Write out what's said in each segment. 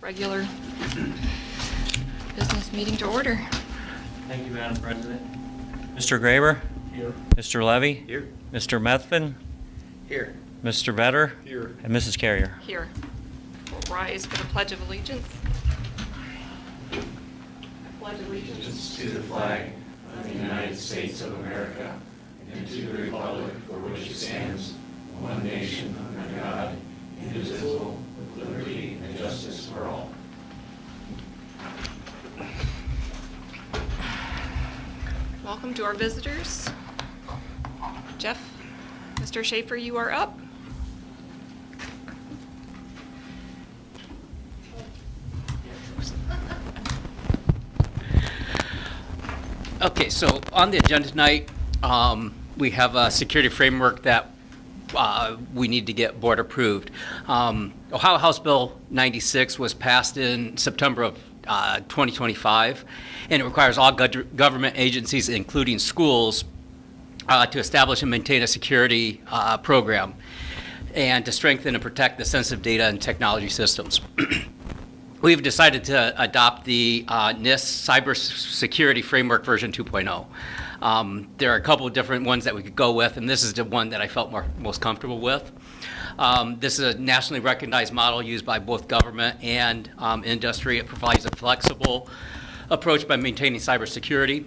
regular business meeting to order. Thank you, Madam President. Mr. Graber? Here. Mr. Levy? Here. Mr. Methvin? Here. Mr. Vetter? Here. And Mrs. Carrier. Here. We'll rise for the Pledge of Allegiance. I pledge allegiance To the flag of the United States of America and to the republic for which it stands, one nation under God, indivisible, with liberty and justice for all. Welcome to our visitors. Jeff, Mr. Schaefer, you are up. Okay, so on the agenda tonight, we have a security framework that we need to get board approved. Ohio House Bill 96 was passed in September of 2025, and it requires all government agencies, including schools, to establish and maintain a security program and to strengthen and protect the sensitive data and technology systems. We've decided to adopt the NIST Cybersecurity Framework version 2.0. There are a couple of different ones that we could go with, and this is the one that I felt most comfortable with. This is a nationally recognized model used by both government and industry. It provides a flexible approach by maintaining cybersecurity.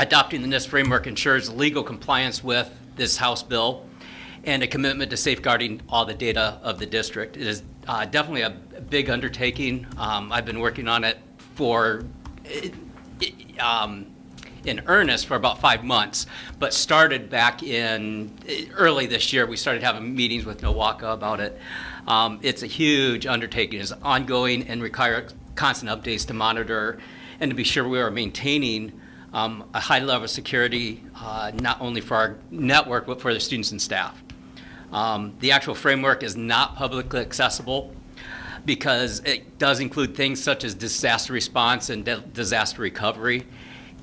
Adopting the NIST framework ensures legal compliance with this House bill and a commitment to safeguarding all the data of the district. It is definitely a big undertaking. I've been working on it in earnest for about 5 months, but started back in early this year. We started having meetings with NOWACA about it. It's a huge undertaking. It's ongoing and requires constant updates to monitor and to be sure we are maintaining a high level of security, not only for our network, but for the students and staff. The actual framework is not publicly accessible because it does include things such as disaster response and disaster recovery.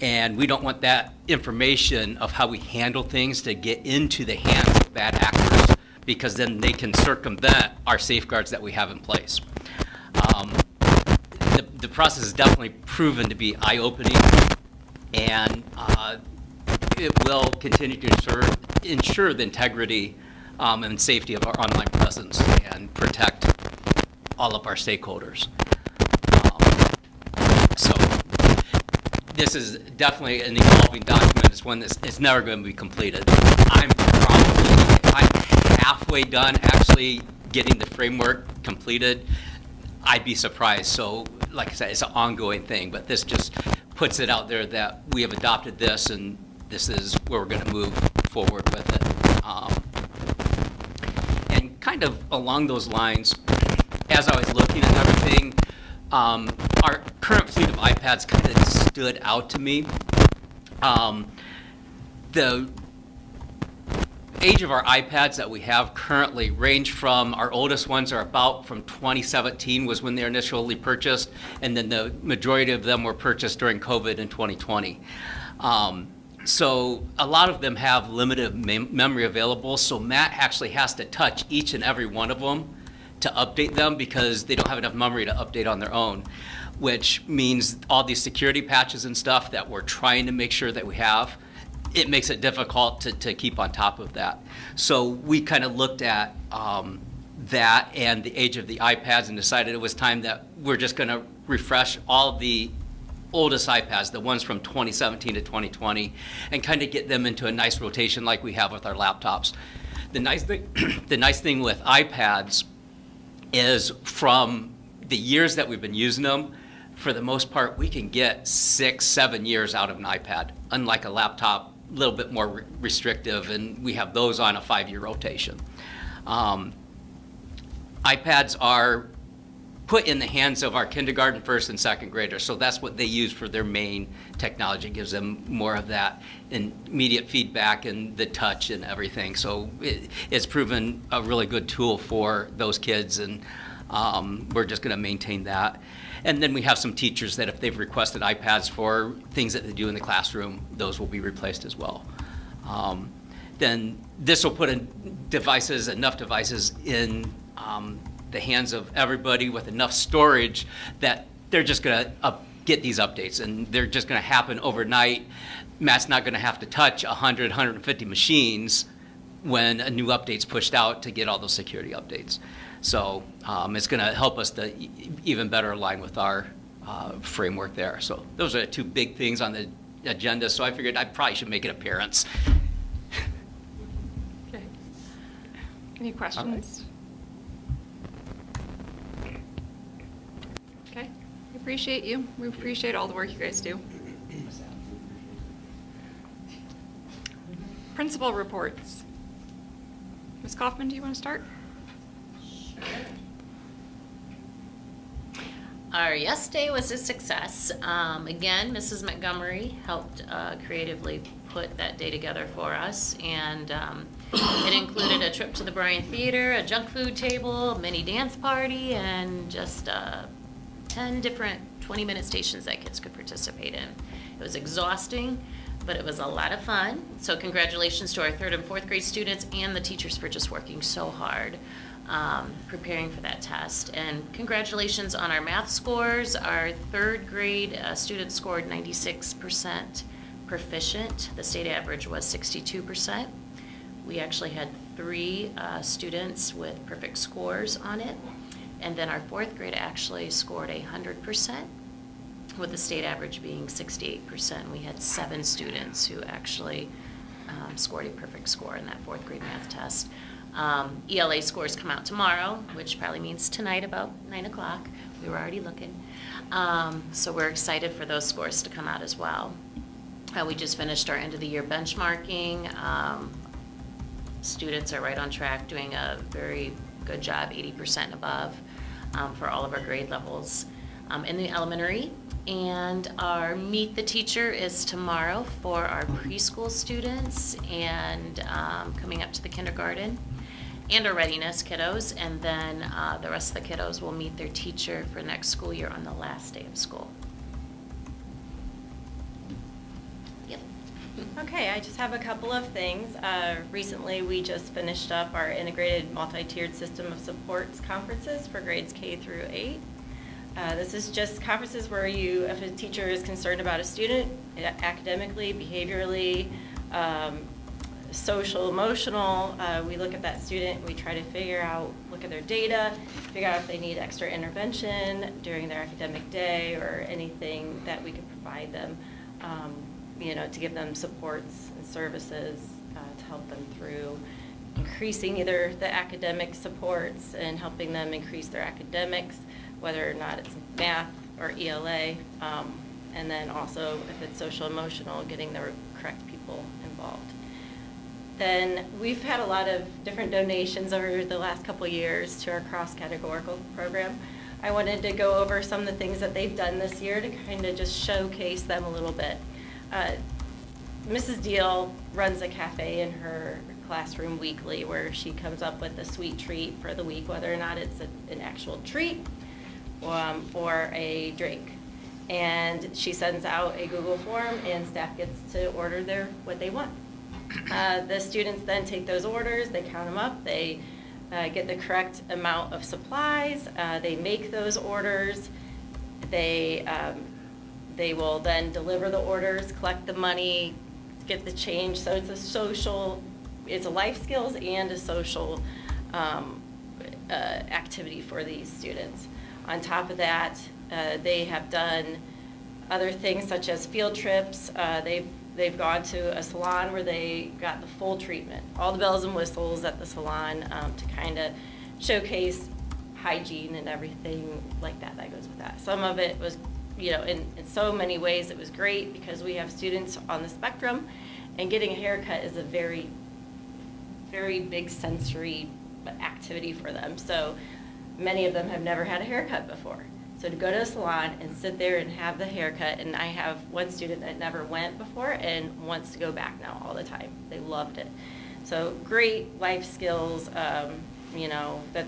And we don't want that information of how we handle things to get into the hands of bad actors, because then they can circumvent our safeguards that we have in place. The process has definitely proven to be eye-opening, and it will continue to ensure the integrity and safety of our online presence and protect all of our stakeholders. So this is definitely an evolving document. It's one that's never going to be completed. I'm halfway done actually getting the framework completed. I'd be surprised. So like I said, it's an ongoing thing, but this just puts it out there that we have adopted this, and this is where we're going to move forward with it. And kind of along those lines, as I was looking at everything, our current fleet of iPads kind of stood out to me. The age of our iPads that we have currently range from, our oldest ones are about from 2017 was when they were initially purchased, and then the majority of them were purchased during COVID in 2020. So a lot of them have limited memory available, so Matt actually has to touch each and every one of them to update them because they don't have enough memory to update on their own, which means all these security patches and stuff that we're trying to make sure that we have, it makes it difficult to keep on top of that. So we kind of looked at that and the age of the iPads and decided it was time that we're just going to refresh all of the oldest iPads, the ones from 2017 to 2020, and kind of get them into a nice rotation like we have with our laptops. The nice thing with iPads is from the years that we've been using them, for the most part, we can get 6-7 years out of an iPad, unlike a laptop, a little bit more restrictive, and we have those on a 5-year rotation. iPads are put in the hands of our kindergarten, first, and second graders, so that's what they use for their main technology. It gives them more of that immediate feedback and the touch and everything. So it's proven a really good tool for those kids, and we're just going to maintain that. And then we have some teachers that if they've requested iPads for things that they do in the classroom, those will be replaced as well. Then this will put in enough devices in the hands of everybody with enough storage that they're just going to get these updates, and they're just going to happen overnight. Matt's not going to have to touch 100, 150 machines when a new update's pushed out to get all those security updates. So it's going to help us to even better align with our framework there. So those are the two big things on the agenda, so I figured I probably should make an appearance. Okay. Any questions? Okay, we appreciate you. We appreciate all the work you guys do. Principal reports. Ms. Kaufman, do you want to start? Our Yes Day was a success. Again, Mrs. Montgomery helped creatively put that day together for us, and it included a trip to the Bryan Theater, a junk food table, a mini dance party, and just 10 different 20-minute stations that kids could participate in. It was exhausting, but it was a lot of fun. So congratulations to our 3rd and 4th grade students and the teachers for just working so hard preparing for that test. And congratulations on our math scores. Our 3rd grade students scored 96% proficient. The state average was 62%. We actually had 3 students with perfect scores on it. And then our 4th grade actually scored 100%, with the state average being 68%. We had 7 students who actually scored a perfect score in that 4th grade math test. ELA scores come out tomorrow, which probably means tonight about 9 o'clock. We were already looking. So we're excited for those scores to come out as well. We just finished our end of the year benchmarking. Students are right on track, doing a very good job, 80% above for all of our grade levels in the elementary. And our Meet the Teacher is tomorrow for our preschool students and coming up to the kindergarten, and our readiness kiddos. And then the rest of the kiddos will meet their teacher for next school year on the last day of school. Yep. Okay, I just have a couple of things. Recently, we just finished up our integrated multi-tiered system of supports conferences for grades K through 8. This is just conferences where if a teacher is concerned about a student, academically, behaviorally, social, emotional, we look at that student, we try to look at their data, figure out if they need extra intervention during their academic day or anything that we could provide them, to give them supports and services to help them through increasing either the academic supports and helping them increase their academics, whether or not it's math or ELA, and then also if it's social emotional, getting the correct people involved. Then we've had a lot of different donations over the last couple years to our cross-categorical program. I wanted to go over some of the things that they've done this year to kind of just showcase them a little bit. Mrs. Deal runs a cafe in her classroom weekly where she comes up with a sweet treat for the week, whether or not it's an actual treat or a drink. And she sends out a Google form and staff gets to order what they want. The students then take those orders, they count them up, they get the correct amount of supplies, they make those orders, they will then deliver the orders, collect the money, get the change. So it's a life skills and a social activity for these students. On top of that, they have done other things such as field trips. They've gone to a salon where they got the full treatment, all the bells and whistles at the salon to kind of showcase hygiene and everything like that goes with that. Some of it was, in so many ways it was great because we have students on the spectrum, and getting a haircut is a very, very big sensory activity for them. So many of them have never had a haircut before. So to go to a salon and sit there and have the haircut, and I have one student that never went before and wants to go back now all the time. They loved it. So great life skills, that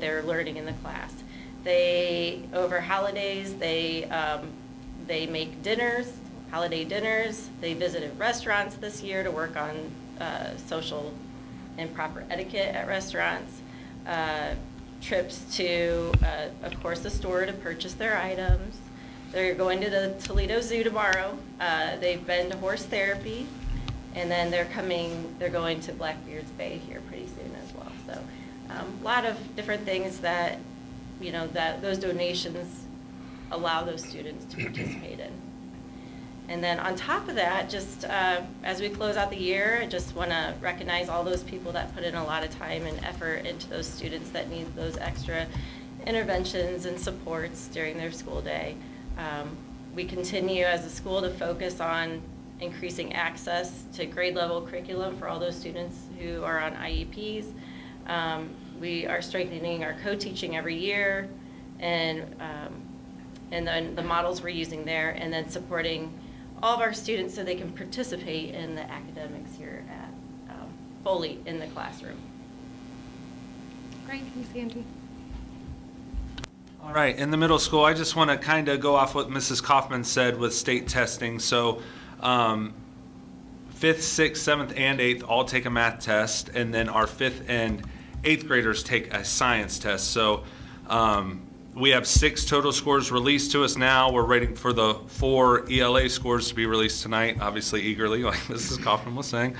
they're learning in the class. Over holidays, they make dinners, holiday dinners. They visited restaurants this year to work on social and proper etiquette at restaurants. trips to, of course, the store to purchase their items. They're going to the Toledo Zoo tomorrow. They've been to horse therapy, and then they're going to Blackbeard's Bay here pretty soon as well. So a lot of different things that, that those donations allow those students to participate in. And then on top of that, just as we close out the year, I just want to recognize all those people that put in a lot of time and effort into those students that need those extra interventions and supports during their school day. We continue as a school to focus on increasing access to grade level curriculum for all those students who are on IEPs. We are strengthening our co-teaching every year, and then the models we're using there, and then supporting all of our students so they can participate in the academics here at fully in the classroom. Great, thanks, Angie. All right, in the middle school, I just want to kind of go off what Mrs. Kaufman said with state testing. So 5th, 6th, 7th, and 8th all take a math test, and then our 5th and 8th graders take a science test. So we have 6 total scores released to us now. We're waiting for the 4 ELA scores to be released tonight, obviously eagerly, like Mrs. Kaufman was saying.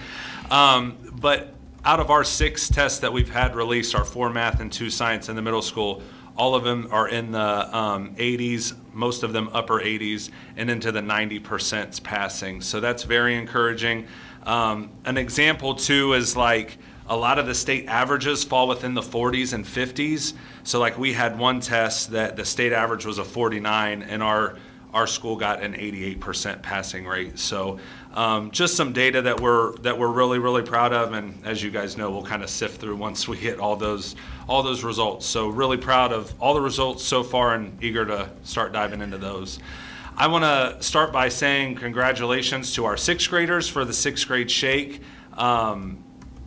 But out of our 6 tests that we've had released, our 4 math and 2 science in the middle school, all of them are in the 80s, most of them upper 80s, and into the 90% passing. So that's very encouraging. An example too is like a lot of the state averages fall within the 40s and 50s. So like we had one test that the state average was a 49, and our school got an 88% passing rate. So just some data that we're really, really proud of, and as you guys know, we'll kind of sift through once we get all those results. So really proud of all the results so far and eager to start diving into those. I want to start by saying congratulations to our 6th graders for the 6th grade shake.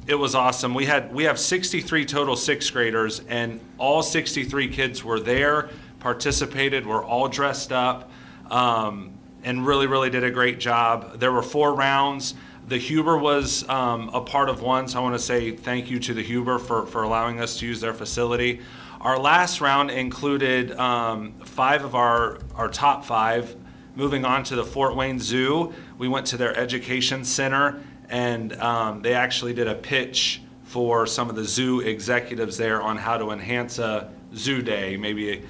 It was awesome. We have 63 total 6th graders, and all 63 kids were there, participated, were all dressed up, and really, really did a great job. There were 4 rounds. The Huber was a part of one, so I want to say thank you to the Huber for allowing us to use their facility. Our last round included 5 of our top 5 moving on to the Fort Wayne Zoo. We went to their education center, and they actually did a pitch for some of the zoo executives there on how to enhance a zoo day, maybe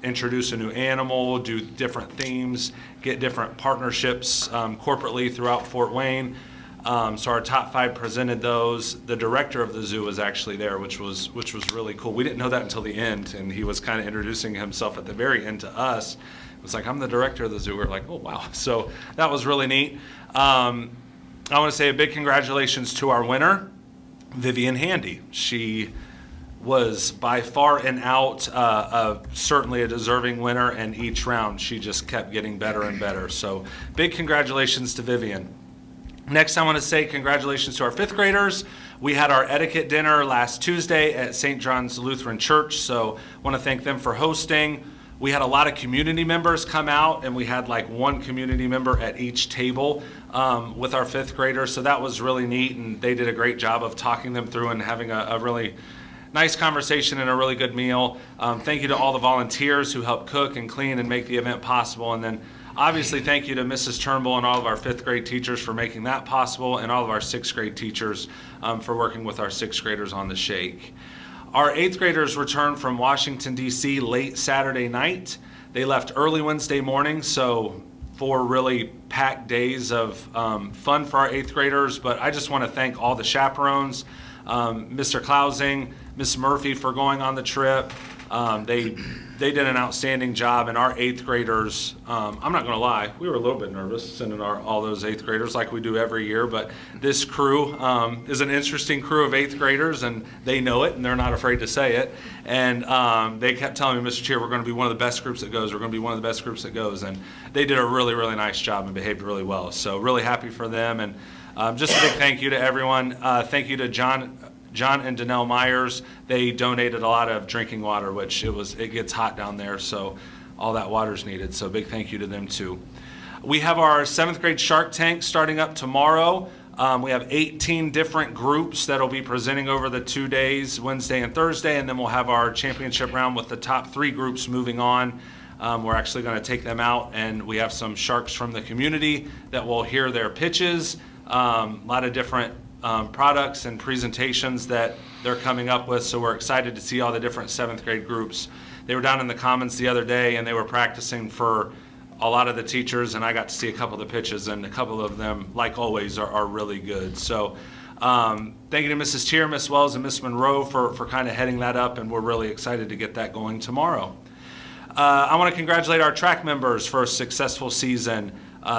introduce a new animal, do different themes, get different partnerships corporately throughout Fort Wayne. So our top 5 presented those. The director of the zoo was actually there, which was really cool. We didn't know that until the end, and he was kind of introducing himself at the very end to us. It was like, I'm the director of the zoo. We were like, oh wow. So that was really neat. I want to say a big congratulations to our winner, Vivian Handy. She was by far and out certainly a deserving winner, and each round she just kept getting better and better. So big congratulations to Vivian. Next, I want to say congratulations to our 5th graders. We had our etiquette dinner last Tuesday at St. John's Lutheran Church, so I want to thank them for hosting. We had a lot of community members come out, and we had like 1 community member at each table with our 5th graders, so that was really neat, and they did a great job of talking them through and having a really nice conversation and a really good meal. Thank you to all the volunteers who helped cook and clean and make the event possible, and then obviously thank you to Mrs. Turnbull and all of our 5th grade teachers for making that possible, and all of our 6th grade teachers for working with our 6th graders on the shake. Our 8th graders returned from Washington, D.C. late Saturday night. They left early Wednesday morning, so 4 really packed days of fun for our 8th graders. But I just want to thank all the chaperones, Mr. Klausing, Miss Murphy for going on the trip. They did an outstanding job, and our 8th graders, I'm not going to lie, we were a little bit nervous sending all those 8th graders like we do every year, but this crew is an interesting crew of 8th graders, and they know it, and they're not afraid to say it. And they kept telling me, Mr. Chair, we're going to be one of the best groups that goes. We're going to be one of the best groups that goes. And they did a really, really nice job and behaved really well. So really happy for them. And just a big thank you to everyone. Thank you to John and Danelle Myers. They donated a lot of drinking water, which it gets hot down there, so all that water's needed. So big thank you to them too. We have our 7th grade Shark Tank starting up tomorrow. We have 18 different groups that'll be presenting over the 2 days, Wednesday and Thursday, and then we'll have our championship round with the top 3 groups moving on. We're actually going to take them out, and we have some sharks from the community that will hear their pitches. A lot of different products and presentations that they're coming up with, so we're excited to see all the different 7th grade groups. They were down in the Commons the other day, and they were practicing for a lot of the teachers, and I got to see a couple of the pitches, and a couple of them, like always, are really good. So thank you to Mrs. Tier, Miss Wells, and Miss Monroe for kind of heading that up, and we're really excited to get that going tomorrow. I want to congratulate our track members for a successful season.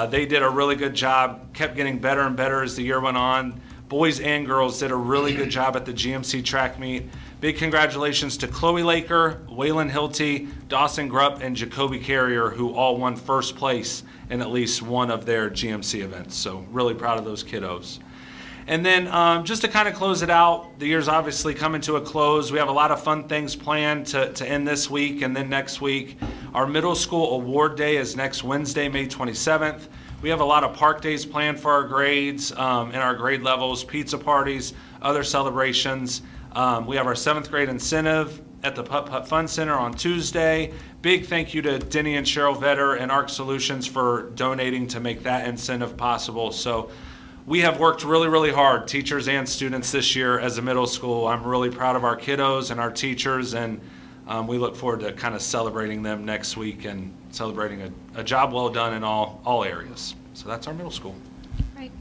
They did a really good job, kept getting better and better as the year went on. Boys and girls did a really good job at the GMC track meet. Big congratulations to Chloe Laker, Waylon Hilty, Dawson Grupp, and Jacoby Carrier, who all won first place in at least one of their GMC events. So really proud of those kiddos. And then just to kind of close it out, the year's obviously coming to a close. We have a lot of fun things planned to end this week and then next week. Our middle school award day is next Wednesday, May 27th. We have a lot of park days planned for our grades and our grade levels, pizza parties, other celebrations. We have our 7th grade incentive at the Putt Putt Fun Center on Tuesday. Big thank you to Denny and Cheryl Vetter and ARC Solutions for donating to make that incentive possible. So we have worked really, really hard, teachers and students, this year as a middle school. I'm really proud of our kiddos and our teachers, and we look forward to kind of celebrating them next week and celebrating a job well done in all areas. So that's our middle school. Right.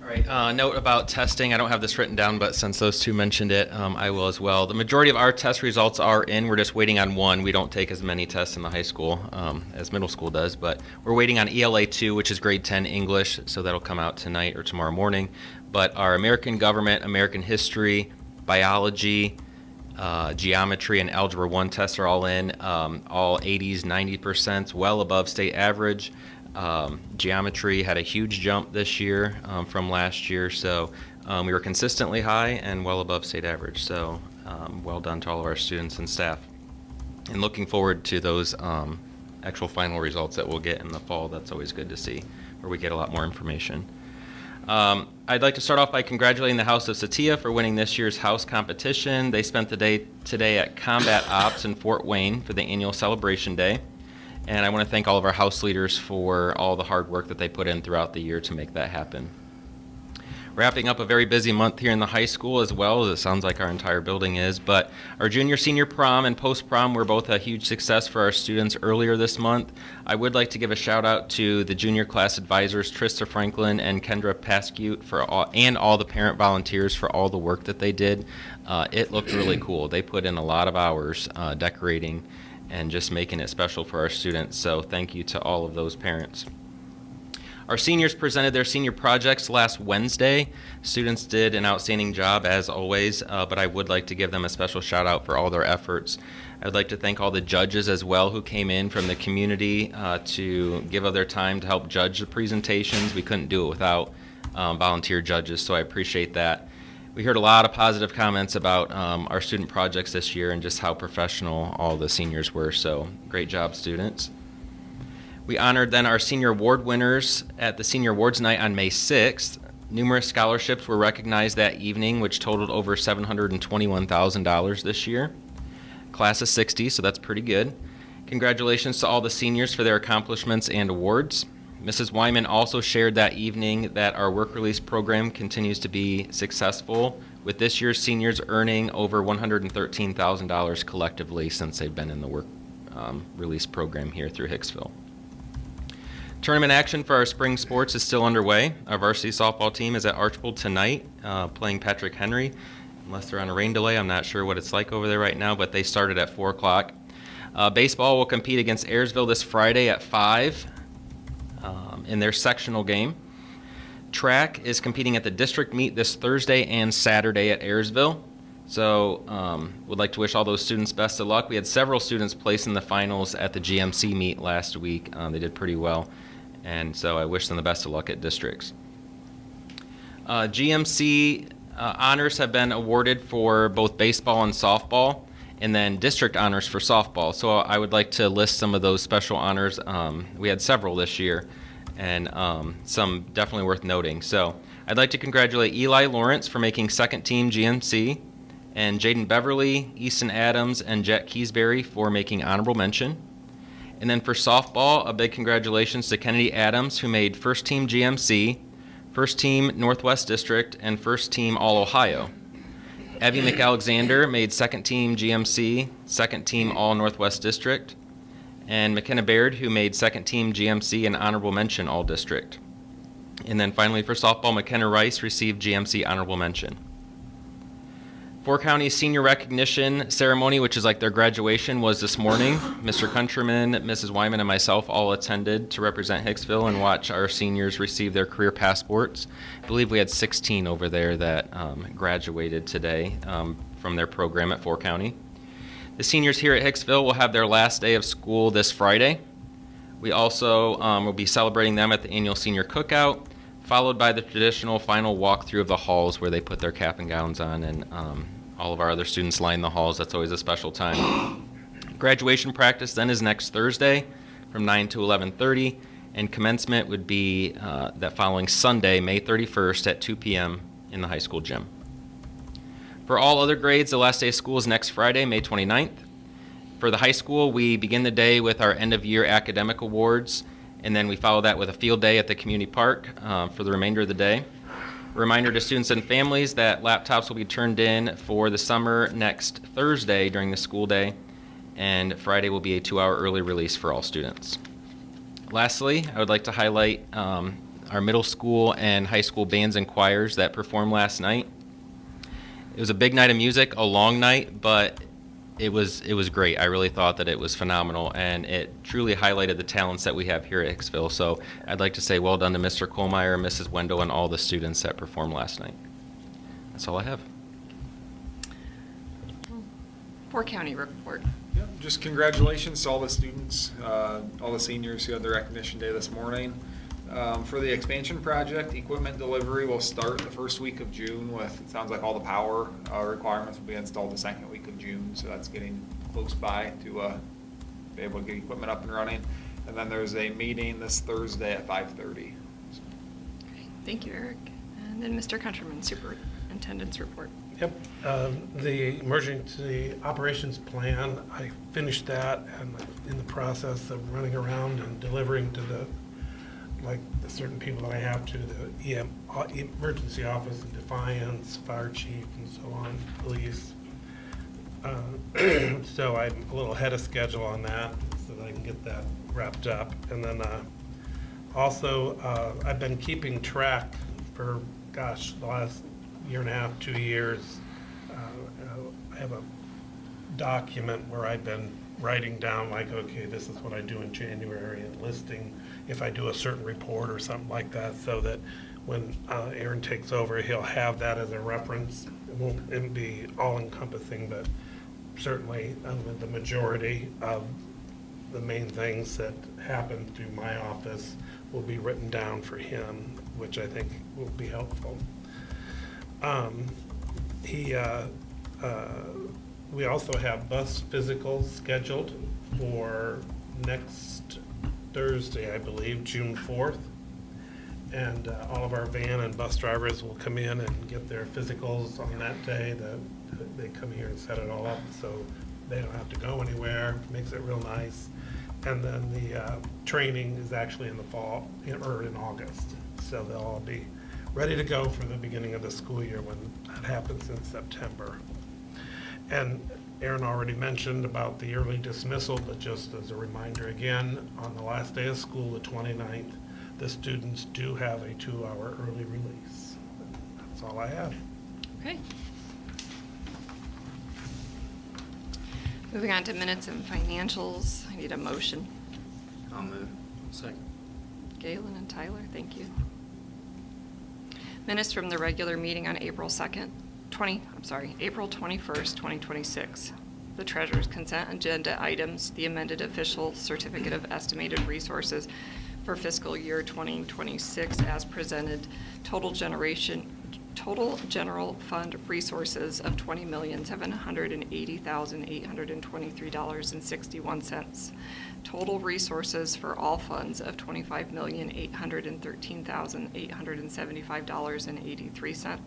All right, note about testing. I don't have this written down, but since those two mentioned it, I will as well. The majority of our test results are in. We're just waiting on one. We don't take as many tests in the high school as middle school does, but we're waiting on ELA 2, which is grade 10 English, so that'll come out tonight or tomorrow morning. But our American government, American history, biology, geometry, and algebra 1 tests are all in, all 80s, 90%, well above state average. Geometry had a huge jump this year from last year, so we were consistently high and well above state average. So well done to all of our students and staff. And looking forward to those actual final results that we'll get in the fall. That's always good to see, where we get a lot more information. I'd like to start off by congratulating the House of Satia for winning this year's House competition. They spent the day today at Combat Ops in Fort Wayne for the annual celebration day. And I want to thank all of our House leaders for all the hard work that they put in throughout the year to make that happen. Wrapping up a very busy month here in the high school, as well as it sounds like our entire building is, but our junior senior prom and post prom were both a huge success for our students earlier this month. I would like to give a shout out to the junior class advisors Trista Franklin and Kendra Paskute and all the parent volunteers for all the work that they did. It looked really cool. They put in a lot of hours decorating and just making it special for our students. So thank you to all of those parents. Our seniors presented their senior projects last Wednesday. Students did an outstanding job as always, but I would like to give them a special shout out for all their efforts. I would like to thank all the judges as well who came in from the community to give of their time to help judge the presentations. We couldn't do it without volunteer judges, so I appreciate that. We heard a lot of positive comments about our student projects this year and just how professional all the seniors were, so great job, students. We honored then our senior award winners at the Senior Awards Night on May 6th. Numerous scholarships were recognized that evening, which totaled over $721,000 this year. Class of 60, so that's pretty good. Congratulations to all the seniors for their accomplishments and awards. Mrs. Wyman also shared that evening that our work release program continues to be successful, with this year's seniors earning over $113,000 collectively since they've been in the work release program here through Hicksville. Tournament action for our spring sports is still underway. Our varsity softball team is at Archbold tonight playing Patrick Henry. Unless they're on a rain delay, I'm not sure what it's like over there right now, but they started at 4 o'clock. Baseball will compete against Ayersville this Friday at 5. In their sectional game. Track is competing at the district meet this Thursday and Saturday at Ayersville. So would like to wish all those students best of luck. We had several students place in the finals at the GMC meet last week. They did pretty well, and so I wish them the best of luck at districts. GMC honors have been awarded for both baseball and softball, and then district honors for softball. So I would like to list some of those special honors. We had several this year. and some definitely worth noting. So I'd like to congratulate Eli Lawrence for making second team GMC, and Jaden Beverly, Easton Adams, and Jet Keysbury for making honorable mention. And then for softball, a big congratulations to Kennedy Adams, who made first team GMC, first team Northwest District, and first team All-Ohio. Abby McAlexander made second team GMC, second team All-Northwest District, and McKenna Baird, who made second team GMC and honorable mention All-District. And then finally for softball, McKenna Rice received GMC honorable mention. 4 County senior recognition ceremony, which is like their graduation, was this morning. Mr. Countryman, Mrs. Wyman, and myself all attended to represent Hicksville and watch our seniors receive their career passports. I believe we had 16 over there that graduated today from their program at 4 County. The seniors here at Hicksville will have their last day of school this Friday. We also will be celebrating them at the annual senior cookout, followed by the traditional final walkthrough of the halls where they put their cap and gowns on, and all of our other students line the halls. That's always a special time. Graduation practice then is next Thursday from 9 to 11:30, and commencement would be that following Sunday, May 31st at 2 p.m. in the high school gym. For all other grades, the last day of school is next Friday, May 29th. For the high school, we begin the day with our end-of-year academic awards, and then we follow that with a field day at the community park for the remainder of the day. A reminder to students and families that laptops will be turned in for the summer next Thursday during the school day, and Friday will be a 2-hour early release for all students. Lastly, I would like to highlight our middle school and high school bands and choirs that performed last night. It was a big night of music, a long night, but it was great. I really thought that it was phenomenal, and it truly highlighted the talents that we have here at Hicksville. So I'd like to say well done to Mr. Kohlmeyer, Mrs. Wendell, and all the students that performed last night. That's all I have. 4 County report. Yeah, just congratulations to all the students, all the seniors who had their recognition day this morning. For the expansion project, equipment delivery will start the first week of June with, it sounds like all the power requirements will be installed the second week of June, so that's getting close by to be able to get equipment up and running. And then there's a meeting this Thursday at 5:30. Thank you, Eric. And then Mr. Countryman, superintendent's report. Yep, the emergency operations plan, I finished that and in the process of running around and delivering to the certain people that I have to, the emergency office in Defiance, fire chief and so on, police. So I'm a little ahead of schedule on that so that I can get that wrapped up. And then also I've been keeping track for, gosh, the last year and a half, 2 years. I have a document where I've been writing down like, okay, this is what I do in January, and listing if I do a certain report or something like that, so that when Aaron takes over, he'll have that as a reference. It won't be all encompassing, but certainly the majority of the main things that happen through my office will be written down for him, which I think will be helpful. We also have bus physicals scheduled for next Thursday, I believe, June 4th. And all of our van and bus drivers will come in and get their physicals on that day. They come here and set it all up, so they don't have to go anywhere. Makes it real nice. And then the training is actually in the fall, or in August. So they'll all be ready to go for the beginning of the school year when that happens in September. And Aaron already mentioned about the early dismissal, but just as a reminder again, on the last day of school, the 29th, the students do have a 2-hour early release. That's all I have. Okay. Moving on to minutes and financials. I need a motion. I'll move. Second. Galen and Tyler, thank you. Minutes from the regular meeting on April 21st, 2026. The treasurer's consent agenda items, the amended official certificate of estimated resources for fiscal year 2026 as presented, total Total general fund resources of $20,780,823.61. Total resources for all funds of $25,813,875.83.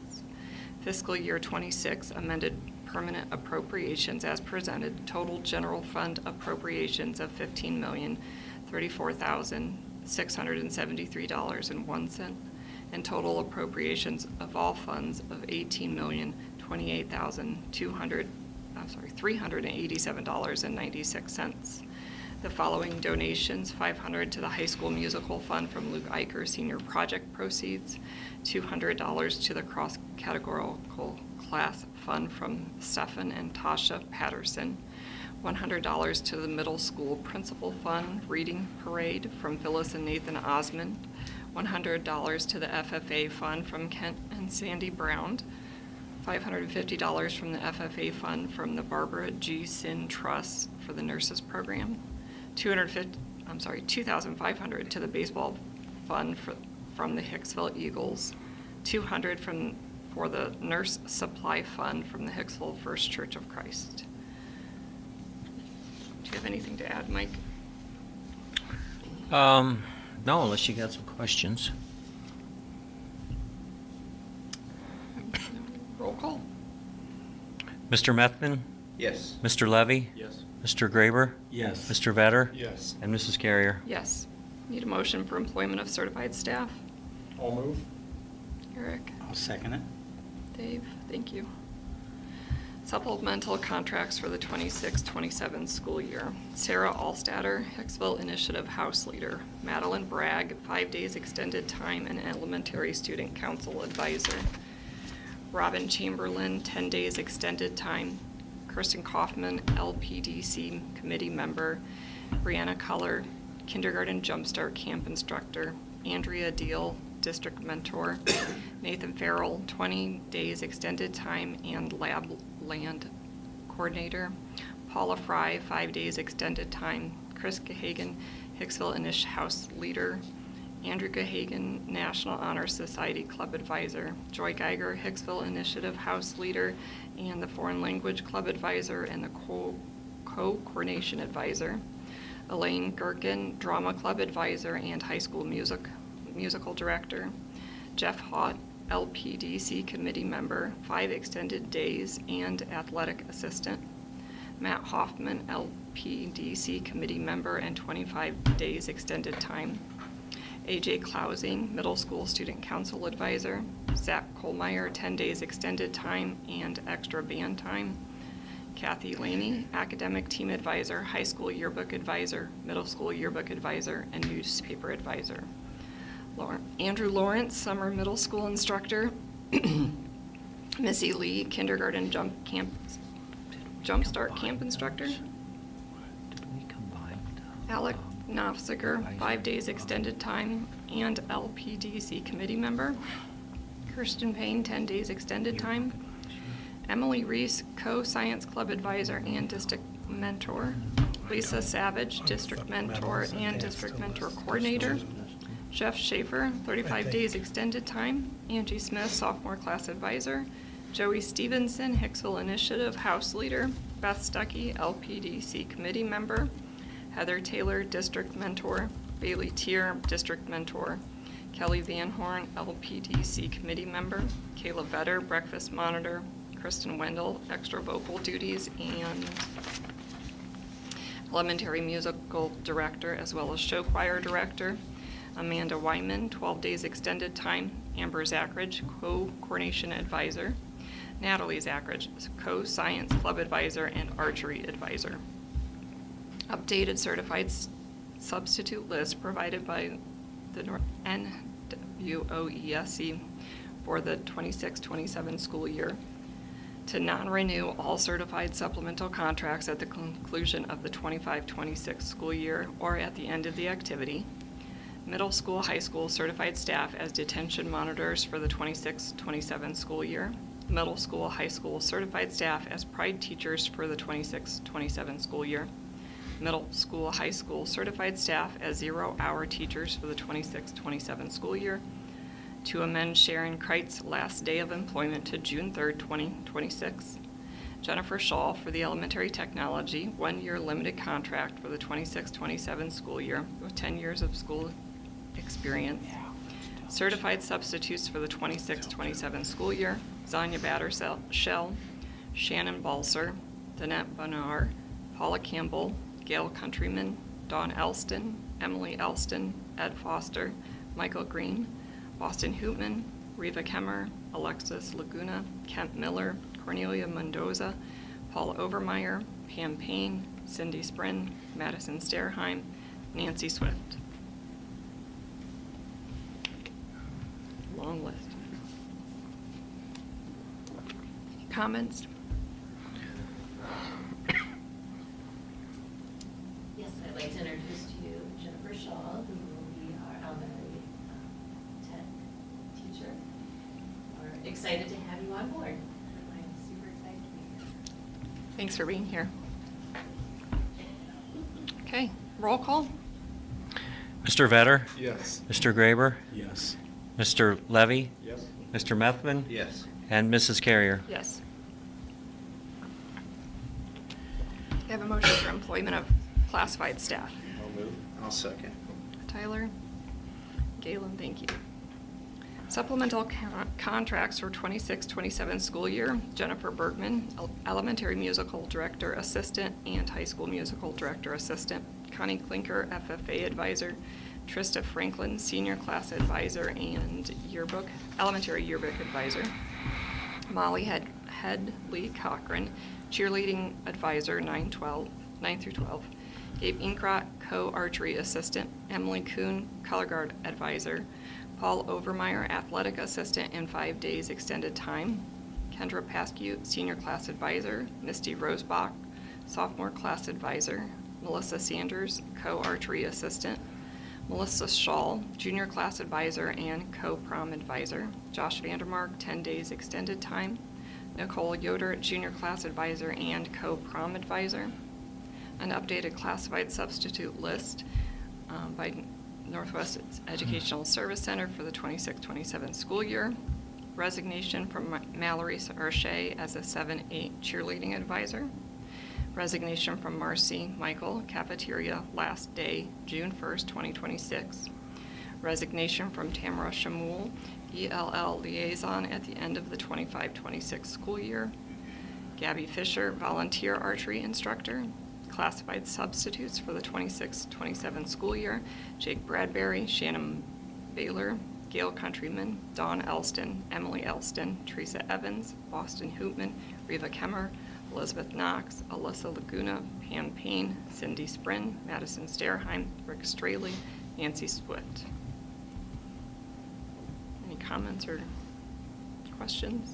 Fiscal year 26 amended permanent appropriations as presented. Total general fund appropriations of $15,034,673.01. And total appropriations of all funds of $387.96. The following donations: $500 to the High School Musical Fund from Luke Eicher Senior Project proceeds, $200 to the Cross-Categorical Class Fund from Stefan and Tasha Patterson, $100 to the Middle School Principal Fund Reading Parade from Phyllis and Nathan Osmond, $100 to the FFA Fund from Kent and Sandy Brown, $550 from the FFA Fund from the Barbara G. Sin Trust for the Nurses Program, $2,500 to the Baseball Fund from the Hicksville Eagles, $200 for the Nurse Supply Fund from the Hicksville First Church of Christ. Do you have anything to add, Mike? No, unless you got some questions. Roll call. Mr. Methvin? Yes. Mr. Levy? Yes. Mr. Graber? Yes. Mr. Vetter? Yes. And Mrs. Carrier? Yes. Need a motion for employment of certified staff. I'll move. Eric? I'll second it. Dave, thank you. Supplemental contracts for the 26-27 school year. Sarah Allstatter, Hicksville Initiative House Leader. Madeline Bragg, 5 days extended time and Elementary Student Council Advisor. Robin Chamberlain, 10 days extended time. Kirsten Kaufman, LPDC Committee Member. Brianna Culler, Kindergarten Jumpstart Camp Instructor. Andrea Deal, District Mentor. Nathan Farrell, 20 days extended time and Lab Land Coordinator. Paula Fry, 5 days extended time. Chris Gahagan, Hicksville Initiative House Leader. Andrew Gahagan, National Honor Society Club Advisor. Joy Geiger, Hicksville Initiative House Leader and the Foreign Language Club Advisor and the Co-Coordination Advisor. Elaine Gherkin, Drama Club Advisor and High School Musical Director. Jeff Haught, LPDC Committee Member, 5 extended days and Athletic Assistant. Matt Hoffman, LPDC Committee Member and 25 days extended time. AJ Klausing, Middle School Student Council Advisor. Zach Kohlmeyer, 10 days extended time and extra band time. Kathy Laney, Academic Team Advisor, High School Yearbook Advisor, Middle School Yearbook Advisor, and Newspaper Advisor. Andrew Lawrence, Summer Middle School Instructor. Missy Lee, Kindergarten Jumpstart Camp Instructor. Did we combine? Alec Knopfziger, 5 days extended time and LPDC Committee Member. Kirsten Payne, 10 days extended time. Emily Reese, Co-Science Club Advisor and District Mentor. Lisa Savage, District Mentor and District Mentor Coordinator. Jeff Schaefer, 35 days extended time. Angie Smith, Sophomore Class Advisor. Joey Stevenson, Hicksville Initiative House Leader. Beth Stuckey, LPDC Committee Member. Heather Taylor, District Mentor. Bailey Tier, District Mentor. Kelly Van Horn, LPDC Committee Member. Kayla Vetter, Breakfast Monitor. Kristen Wendell, Extra Vocal Duties and Elementary Musical Director, as well as Show Choir Director. Amanda Wyman, 12 days extended time. Amber Zackridge, Co-Coordination Advisor. Natalie Zackridge, Co-Science Club Advisor and Archery Advisor. Updated certified substitute list provided by the NWOESC for the 26-27 school year. To non-renew all certified supplemental contracts at the conclusion of the 25-26 school year or at the end of the activity. Middle school, high school certified staff as detention monitors for the 26-27 school year. Middle school, high school certified staff as pride teachers for the 26-27 school year. Middle school, high school certified staff as 0-hour teachers for the 26-27 school year. To amend Sharon Kreit's last day of employment to June 3rd, 2026. Jennifer Shaw for the elementary technology, 1-year limited contract for the 26-27 school year with 10 years of school experience. Certified substitutes for the 26-27 school year, Zanya Battershell, Shannon Balser, Danette Bonar, Paula Campbell, Gail Countryman, Dawn Elston, Emily Elston, Ed Foster, Michael Green, Boston Hootman, Reva Kemmer, Alexis Laguna, Kent Miller, Cornelia Mendoza, Paul Overmeyer, Pam Payne, Cindy Sprin, Madison Sterheim, Nancy Swift. Long list. Any comments? Yes, I'd like to introduce to you Jennifer Shaw, who will be our elementary tech teacher. We're excited to have you on board. I'm super excited to be here. Thanks for being here. Okay, roll call. Mr. Vetter? Yes. Mr. Graber? Yes. Mr. Levy? Yes. Mr. Methvin? Yes. And Mrs. Carrier? Yes. I have a motion for employment of classified staff. I'll move. I'll second. Tyler? Galen, thank you. Supplemental contracts for 26-27 school year, Jennifer Bergman, elementary musical director assistant and high school musical director assistant. Connie Klinker, FFA advisor. Trista Franklin, senior class advisor and elementary yearbook advisor. Molly Headley Cochran, cheerleading advisor 9 through 12. Gabe Inkrot, co-archery assistant. Emily Kuhn, color guard advisor. Paul Overmeyer, athletic assistant and 5 days extended time. Kendra Paskew, senior class advisor. Misty Rosebach, sophomore class advisor. Melissa Sanders, co-archery assistant. Melissa Schall, junior class advisor and co-prom advisor. Josh Vandermark, 10 days extended time. Nicole Yoder, junior class advisor and co-prom advisor. An updated classified substitute list by Northwest Educational Service Center for the 26-27 school year. Resignation from Mallory Sarche as a 7-8 cheerleading advisor. Resignation from Marcy Michael, cafeteria, last day, June 1st, 2026. Resignation from Tamara Shamul, ELL liaison at the end of the 25-26 school year. Gabby Fisher, volunteer archery instructor. Classified substitutes for the 26-27 school year, Jake Bradbury, Shannon Baylor, Gail Countryman, Dawn Elston, Emily Elston, Teresa Evans, Boston Hootman, Reva Kemmer, Elizabeth Knox, Alyssa Laguna, Pam Payne, Cindy Sprin, Madison Sterheim, Rick Straley, Nancy Swift. Any comments or questions?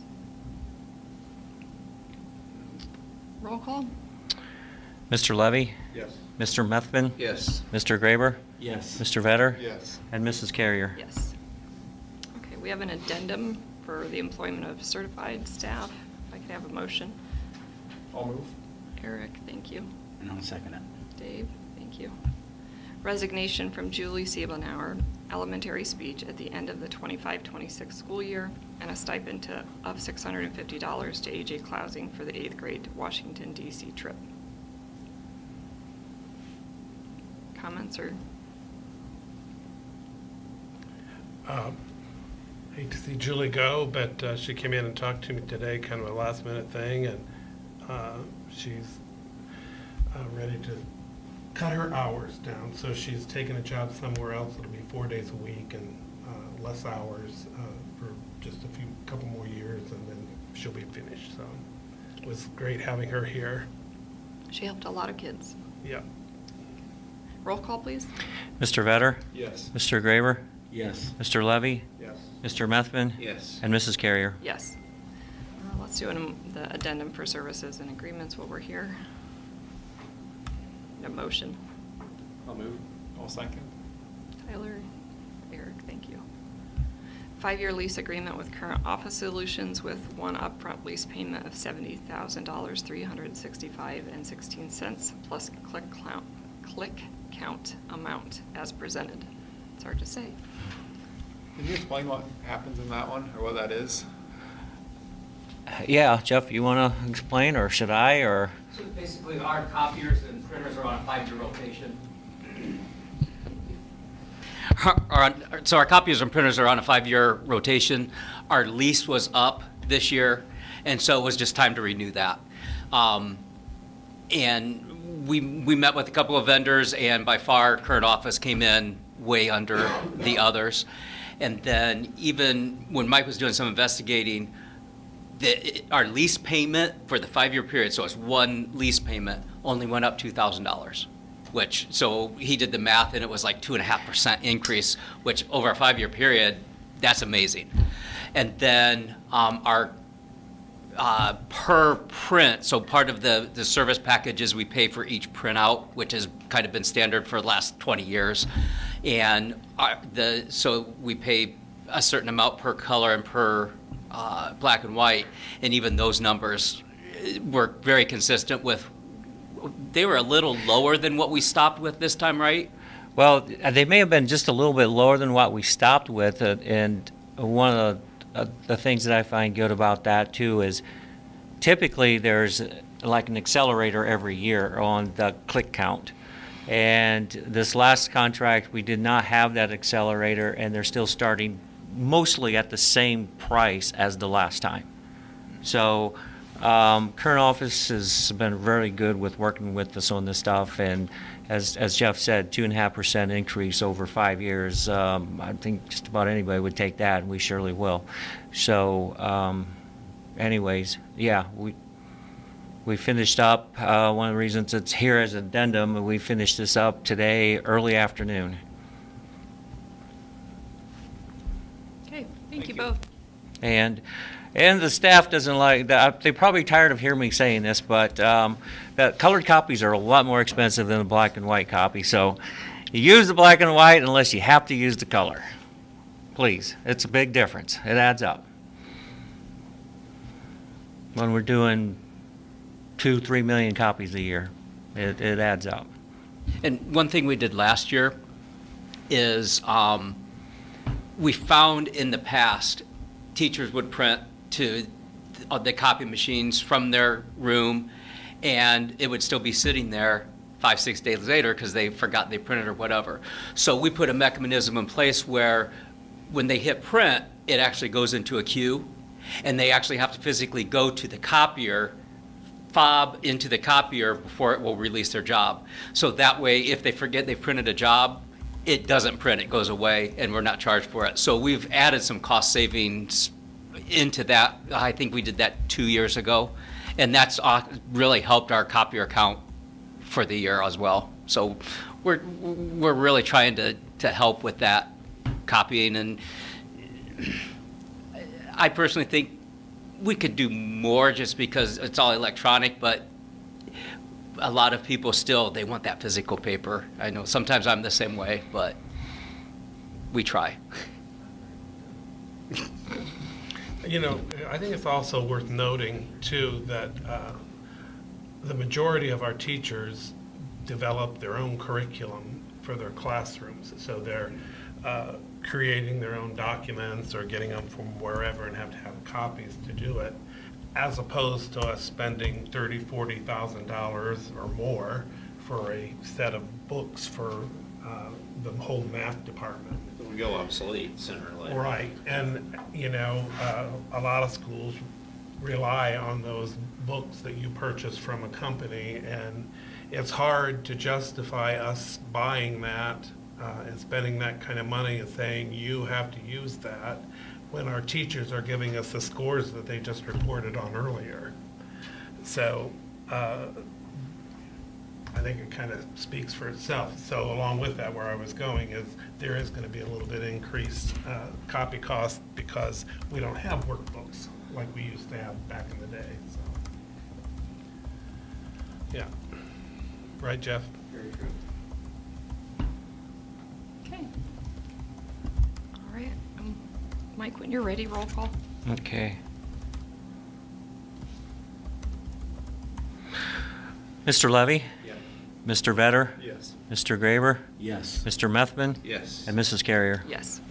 Roll call. Mr. Levy? Yes. Mr. Methvin? Yes. Mr. Graber? Yes. Mr. Vetter? Yes. And Mrs. Carrier? Yes. Okay, we have an addendum for the employment of certified staff. If I could have a motion. I'll move. Eric, thank you. And I'll second it. Dave, thank you. Resignation from Julie Siebenauer, elementary speech at the end of the 25-26 school year, and a stipend of $650 to AJ Clousing for the 8th grade Washington, D.C. trip. Comments or? Hate to see Julie go, but she came in and talked to me today, kind of a last minute thing, and she's ready to cut her hours down. So she's taking a job somewhere else. It'll be 4 days a week and less hours for just a couple more years, and then she'll be finished. So it was great having her here. She helped a lot of kids. Yeah. Roll call, please. Mr. Vetter? Yes. Mr. Graber? Yes. Mr. Levy? Yes. Mr. Methvin? Yes. And Mrs. Carrier? Yes. Let's do the addendum for services and agreements while we're here. A motion. I'll move. I'll second. Tyler, Eric, thank you. 5-year lease agreement with Current Office Solutions with one upfront lease payment of $70,000, $365.16 plus click count amount as presented. It's hard to say. Can you explain what happens in that one, or what that is? Yeah, Jeff, you want to explain, or should I, or? So basically, our copiers and printers are on a 5-year rotation. So our copiers and printers are on a 5-year rotation. Our lease was up this year, and so it was just time to renew that. And we met with a couple of vendors, and by far, current office came in way under the others. And then even when Mike was doing some investigating, our lease payment for the 5-year period, so it's one lease payment, only went up $2,000, which, so he did the math and it was like 2.5% increase, which over a 5-year period, that's amazing. And then our per print, so part of the service packages we pay for each printout, which has kind of been standard for the last 20 years. And so we pay a certain amount per color and per black and white, and even those numbers were very consistent with, they were a little lower than what we stopped with this time, right? Well, they may have been just a little bit lower than what we stopped with, and one of the things that I find good about that too is typically there's like an accelerator every year on the click count. And this last contract, we did not have that accelerator, and they're still starting mostly at the same price as the last time. So current office has been very good with working with us on this stuff, and as Jeff said, 2.5% increase over 5 years. I think just about anybody would take that, and we surely will. So anyways, yeah, we finished up. One of the reasons it's here as an addendum, we finished this up today, early afternoon. Okay, thank you both. And the staff doesn't like that. They're probably tired of hearing me saying this, but the colored copies are a lot more expensive than the black and white copy. So you use the black and white unless you have to use the color. Please, it's a big difference. It adds up. When we're doing 2-3 million copies a year, it adds up. And one thing we did last year is we found in the past teachers would print to the copy machines from their room, and it would still be sitting there 5-6 days later because they forgot they printed or whatever. So we put a mechanism in place where when they hit print, it actually goes into a queue, and they actually have to physically go to the copier, fob into the copier before it will release their job. So that way, if they forget they printed a job, it doesn't print, it goes away, and we're not charged for it. So we've added some cost savings into that. I think we did that 2 years ago, and that's really helped our copier count for the year as well. So we're really trying to help with that copying, and I personally think we could do more just because it's all electronic, but a lot of people still, they want that physical paper. I know sometimes I'm the same way, but we try. You know, I think it's also worth noting, too, that the majority of our teachers develop their own curriculum for their classrooms. So they're creating their own documents or getting them from wherever and have to have copies to do it, as opposed to us spending $30,000, $40,000 or more for a set of books for the whole math department. It'll go obsolete sooner or later. Right, and you know, a lot of schools rely on those books that you purchase from a company, and it's hard to justify us buying that and spending that kind of money and saying you have to use that when our teachers are giving us the scores that they just reported on earlier. So I think it kind of speaks for itself. So along with that, where I was going is there is going to be a little bit increased copy cost because we don't have workbooks like we used to have back in the day. So, yeah. Right, Jeff? Very true. Okay. All right. Mike, when you're ready, roll call. Okay. Mr. Levy? Yes. Mr. Vetter? Yes. Mr. Graber? Yes. Mr. Methvin? Yes. And Mrs. Carrier? Yes.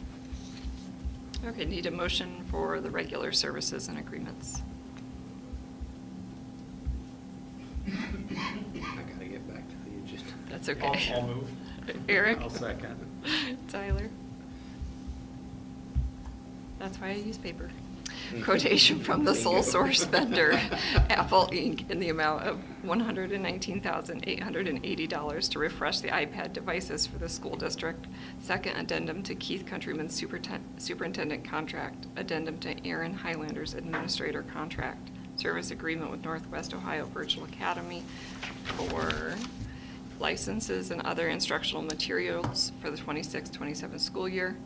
Okay, need a motion for the regular services and agreements. I gotta get back to the agenda. That's okay. I'll move. Eric? I'll second. Tyler? That's why I use paper. Quotation from the sole source vendor, Apple Inc., in the amount of $119,880 to refresh the iPad devices for the school district. Second addendum to Keith Countryman's superintendent contract. Addendum to Aaron Highlander's administrator contract. Service agreement with Northwest Ohio Virtual Academy for licenses and other instructional materials for the 26-27 school year.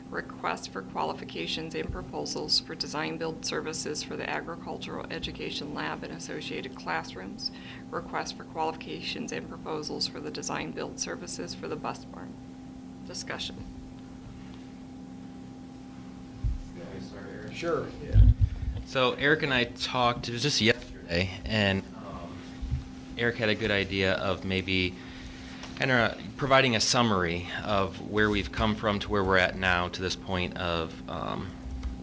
Request for qualifications and proposals for design build services for the agricultural education lab and associated classrooms. Request for qualifications and proposals for the design build services for the bus barn. Discussion. Sure. So Eric and I talked, it was just yesterday, and Eric had a good idea of maybe kind of providing a summary of where we've come from to where we're at now to this point of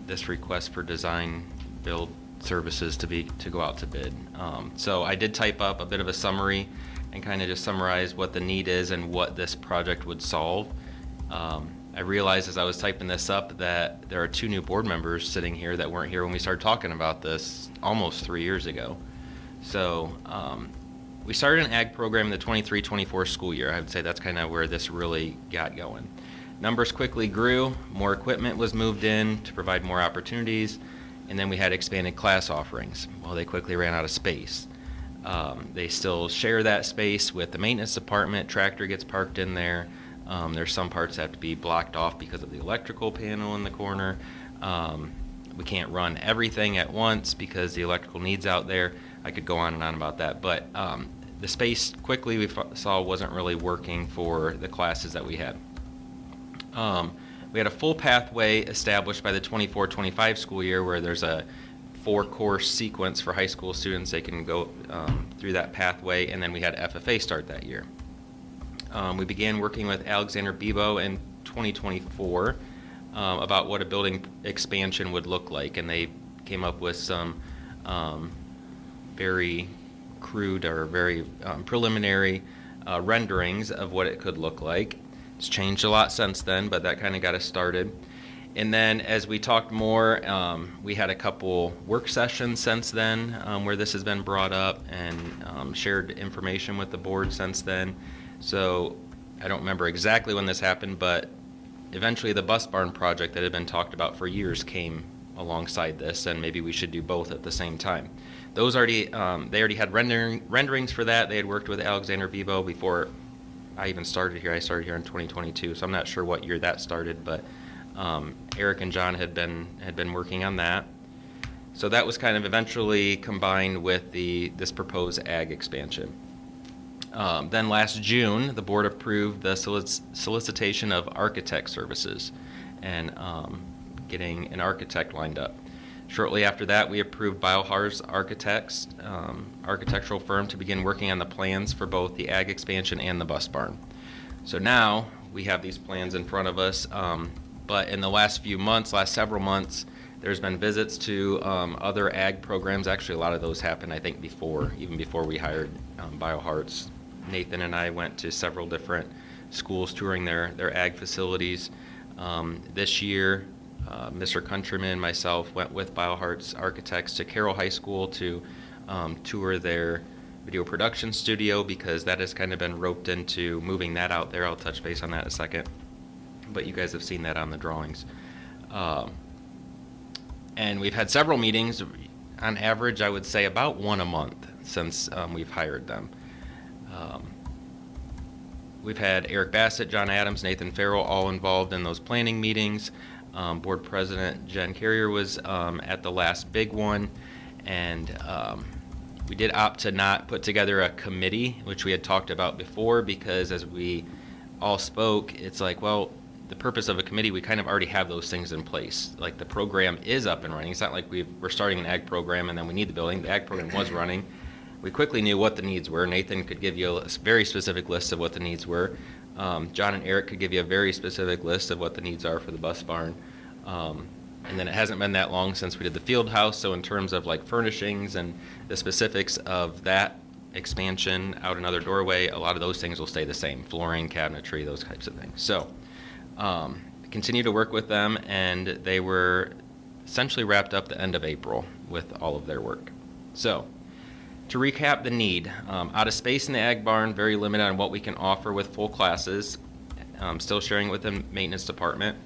this request for design build services to go out to bid. So I did type up a bit of a summary and kind of just summarize what the need is and what this project would solve. I realized as I was typing this up that there are 2 new board members sitting here that weren't here when we started talking about this almost 3 years ago. So we started an ag program in the 23-24 school year. I would say that's kind of where this really got going. Numbers quickly grew, more equipment was moved in to provide more opportunities, and then we had expanded class offerings. Well, they quickly ran out of space. They still share that space with the maintenance department. Tractor gets parked in there. There's some parts that have to be blocked off because of the electrical panel in the corner. We can't run everything at once because the electrical needs out there. I could go on and on about that, but the space quickly we saw wasn't really working for the classes that we had. We had a full pathway established by the 24-25 school year where there's a 4-course sequence for high school students. They can go through that pathway, and then we had FFA start that year. We began working with Alexander Bebo in 2024 about what a building expansion would look like, and they came up with some very crude or very preliminary renderings of what it could look like. It's changed a lot since then, but that kind of got us started. And then as we talked more, we had a couple work sessions since then where this has been brought up and shared information with the board since then. So I don't remember exactly when this happened, but eventually the bus barn project that had been talked about for years came alongside this, and maybe we should do both at the same time. Those already, they already had renderings for that. They had worked with Alexander Bebo before I even started here. I started here in 2022, so I'm not sure what year that started, but Eric and John had been working on that. So that was kind of eventually combined with this proposed ag expansion. Then last June, the board approved the solicitation of architect services and getting an architect lined up. Shortly after that, we approved Biohar's Architects, architectural firm, to begin working on the plans for both the ag expansion and the bus barn. So now we have these plans in front of us, but in the last several months, there's been visits to other ag programs. Actually, a lot of those happened, I think, even before we hired Biohar's. Nathan and I went to several different schools touring their ag facilities. This year, Mr. Countryman and myself went with Biohar's Architects to Carroll High School to tour their video production studio, because that has kind of been roped into moving that out there. I'll touch base on that in a second, but you guys have seen that on the drawings. And we've had several meetings, on average I would say about one a month since we've hired them. We've had Eric Bassett, John Adams, Nathan Farrell all involved in those planning meetings. Board President Jen Carrier was at the last big one, and we did opt to not put together a committee, which we had talked about before, because as we all spoke, it's like, well, the purpose of a committee, we kind of already have those things in place. Like, the program is up and running. It's not like we're starting an ag program and then we need the building. The ag program was running. We quickly knew what the needs were. Nathan could give you a very specific list of what the needs were. John and Eric could give you a very specific list of what the needs are for the bus barn. And then it hasn't been that long since we did the field house, so in terms of like furnishings and the specifics of that expansion, out another doorway, a lot of those things will stay the same, flooring, cabinetry, those types of things. So continue to work with them, and they were essentially wrapped up the end of April with all of their work. So to recap the need, out of space in the ag barn, very limited on what we can offer with full classes, still sharing with the maintenance department.